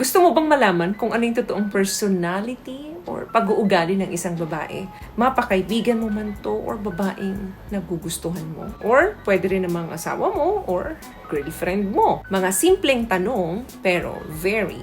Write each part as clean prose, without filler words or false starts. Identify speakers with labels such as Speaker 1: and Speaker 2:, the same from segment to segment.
Speaker 1: Gusto mo bang malaman kung ano yung totoong personality or pag-uugali ng isang babae? Mapakaibigan mo man to or babaeng nagugustuhan mo? Or pwede rin namang asawa mo or girlfriend mo. Mga simpleng tanong pero very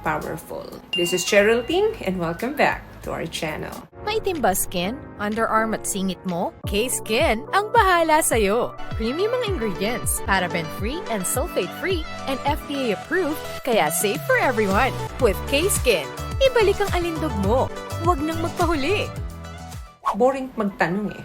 Speaker 1: powerful. This is Cheryl Ting and welcome back to our channel.
Speaker 2: Maitim ba skin, underarm at singit mo? K-Skin ang bahala sa'yo. Premium ang ingredients, paraben-free and sulfate-free, and FDA-approved, kaya safe for everyone. With K-Skin, ibalik ang alindog mo. Huwag nang magpahuli.
Speaker 1: Boring magtanong eh.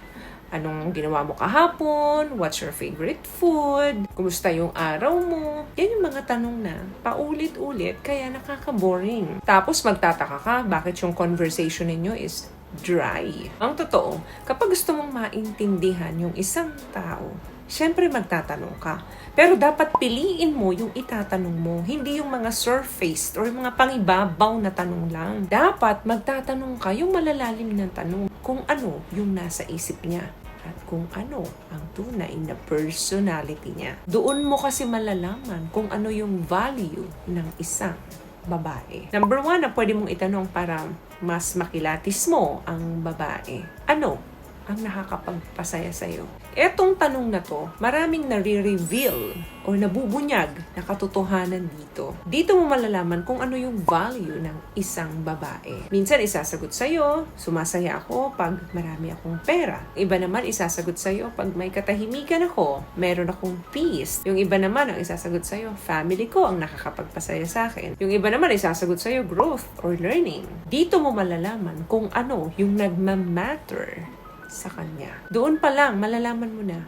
Speaker 1: Anong ginawa mo kahapon? What's your favorite food? Kumusta yung araw mo? Yan yung mga tanong na paulit-ulit kaya nakaka-boring. Tapos magtataka ka bakit yung conversation ninyo is dry. Ang totoo, kapag gusto mong maintindihan yung isang tao, syempre magtatanong ka. Pero dapat piliin mo yung itatanong mo, hindi yung mga surface or mga pangibabaw na tanong lang. Dapat magtatanong ka yung malalalim ng tanong kung ano yung nasa isip niya at kung ano ang tunay na personality niya. Doon mo kasi malalaman kung ano yung value ng isang babae. Number 1 na pwede mong itanong para mas makilatis mo ang babae. Ano ang nakakapagpasaya sa'yo? Etong tanong na to, maraming nare-reveal o nabubunyag na katotohanan dito. Dito mo malalaman kung ano yung value ng isang babae. Minsan isasagot sa'yo, sumasaya ako pag marami akong pera. Iba naman isasagot sa'yo pag may katahimikan ako, meron akong peace. Yung iba naman ang isasagot sa'yo, family ko ang nakakapagpasaya sa akin. Yung iba naman isasagot sa'yo, growth or learning. Dito mo malalaman kung ano yung nagmamatter sa kanya. Doon pa lang, malalaman mo na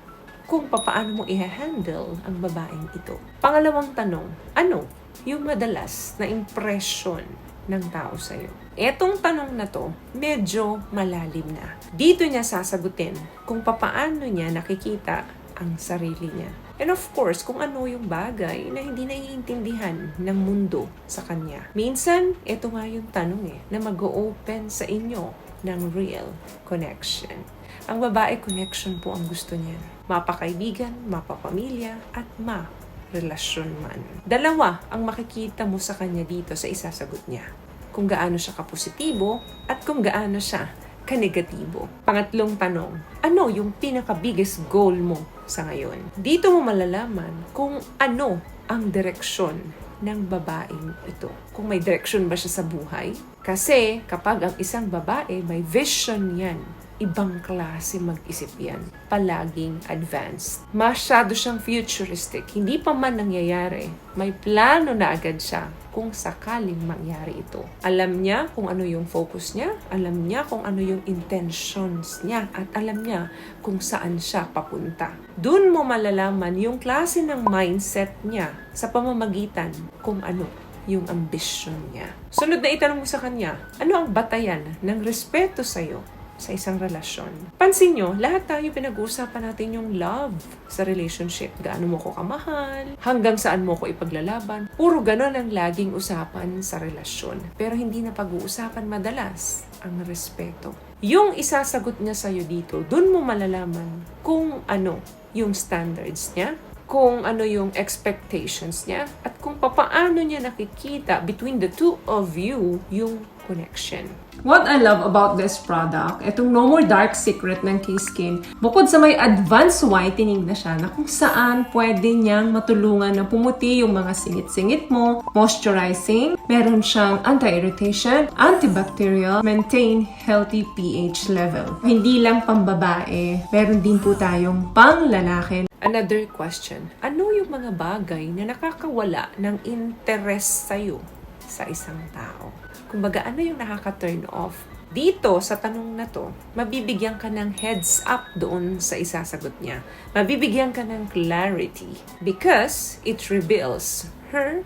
Speaker 1: kung paano mo i-handle ang babaeng ito. Pangalawang tanong, ano yung madalas na impression ng tao sa'yo? Etong tanong na to, medyo malalim na. Dito niya sasagutin kung paano niya nakikita ang sarili niya. And of course, kung ano yung bagay na hindi naiintindihan ng mundo sa kanya. Minsan, ito nga yung tanong na mag-o-open sa inyo ng real connection. Ang babae, connection po ang gusto niya. Mapakaibigan, mapapamilya, at ma-relasyon man. Dalawa ang makikita mo sa kanya dito sa isasagot niya. Kung gaano siya kapositibo at kung gaano siya kanegatibo. Pangatlong tanong, ano yung pinaka-biggest goal mo sa ngayon? Dito mo malalaman kung ano ang direksyon ng babaeng ito. Kung may direksyon ba siya sa buhay? Kasi kapag ang isang babae may vision yan, ibang klase mag-isip yan. Palaging advanced. Masyado siyang futuristic. Hindi pa man nangyayari. May plano na agad siya kung sakaling mangyari ito. Alam niya kung ano yung focus niya, alam niya kung ano yung intentions niya, at alam niya kung saan siya papunta. Doon mo malalaman yung klase ng mindset niya sa pamamagitan kung ano yung ambition niya. Sunod na itanong mo sa kanya, ano ang batayan ng respeto sa'yo sa isang relasyon? Pansin nyo, lahat tayo pinag-uusapan natin yung love sa relationship. Gaano mo ko kamahal? Hanggang saan mo ko ipaglalaban? Puro ganon ang laging usapan sa relasyon. Pero hindi na pag-uusapan madalas ang respeto. Yung isasagot niya sa'yo dito, dun mo malalaman kung ano yung standards niya, kung ano yung expectations niya, at kung paano niya nakikita between the two of you yung connection.
Speaker 3: What I love about this product, itong No More Dark Secret ng K-Skin, bukod sa may advanced whitening na siya na kung saan pwede niyang matulungan na pumuti yung mga singit-singit mo, moisturizing, meron siyang anti-irritation, antibacterial, maintain healthy pH level. Hindi lang pambabae, meron din po tayong pang-lalaki.
Speaker 1: Another question, ano yung mga bagay na nakakawala ng interest sa'yo sa isang tao? Kumbaga, ano yung nakaka-turn off? Dito, sa tanong na to, mabibigyan ka ng heads up doon sa isasagot niya. Mabibigyan ka ng clarity because it reveals her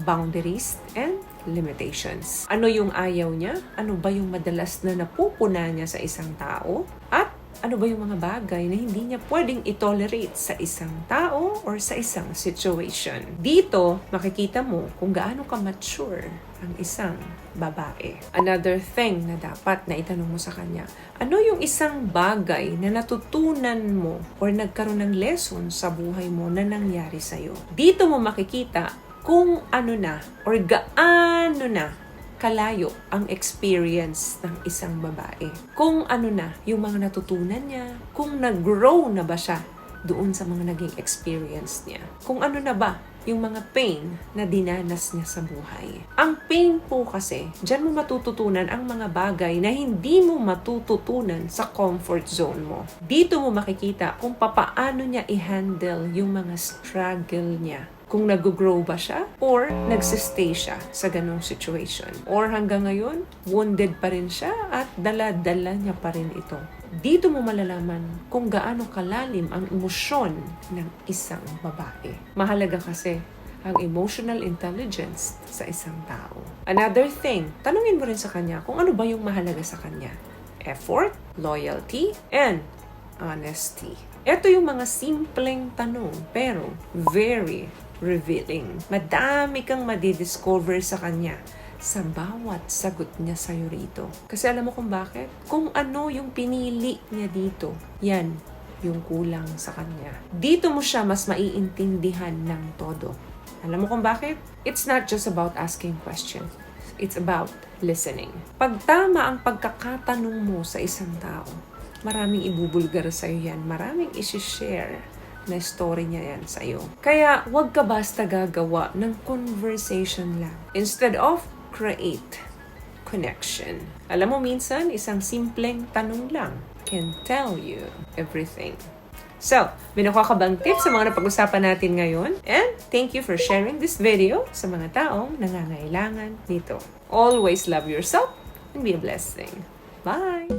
Speaker 1: boundaries and limitations. Ano yung ayaw niya? Ano ba yung madalas na napupuna niya sa isang tao? At ano ba yung mga bagay na hindi niya pwedeng i-tolerate sa isang tao or sa isang situation? Dito, makikita mo kung gaano ka mature ang isang babae. Another thing na dapat na itanong mo sa kanya, ano yung isang bagay na natutunan mo or nagkaroon ng lesson sa buhay mo na nangyari sa'yo? Dito mo makikita kung ano na or gaano na kalayo ang experience ng isang babae. Kung ano na yung mga natutunan niya, kung nag-grow na ba siya doon sa mga naging experience niya. Kung ano na ba yung mga pain na dinanas niya sa buhay. Ang pain po kasi, dyan mo matututunan ang mga bagay na hindi mo matututunan sa comfort zone mo. Dito mo makikita kung papaano niya i-handle yung mga struggle niya. Kung nag-grow ba siya or nagsistay siya sa ganong situation. Or hanggang ngayon, wounded pa rin siya at dala-dala niya pa rin ito. Dito mo malalaman kung gaano kalalim ang emosyon ng isang babae. Mahalaga kasi ang emotional intelligence sa isang tao. Another thing, tanungin mo rin sa kanya kung ano ba yung mahalaga sa kanya. Effort, loyalty, and honesty. Ito yung mga simpleng tanong pero very revealing. Madami kang madidiscover sa kanya sa bawat sagot niya sa'yo rito. Kasi alam mo kung bakit? Kung ano yung pinili niya dito, yan yung kulang sa kanya. Dito mo siya mas maiintindihan ng todo. Alam mo kung bakit? It's not just about asking questions. It's about listening. Pag tama ang pagkakatanong mo sa isang tao, maraming ibubulgar sa'yo yan. Maraming isi-share na story niya yan sa'yo. Kaya, huwag ka basta gagawa ng conversation lang. Instead of create connection. Alam mo, minsan, isang simpleng tanong lang can tell you everything. So, may nakuha ka bang tips sa mga napag-usapan natin ngayon? And thank you for sharing this video sa mga taong nangangailangan nito. Always love yourself and be a blessing. Bye!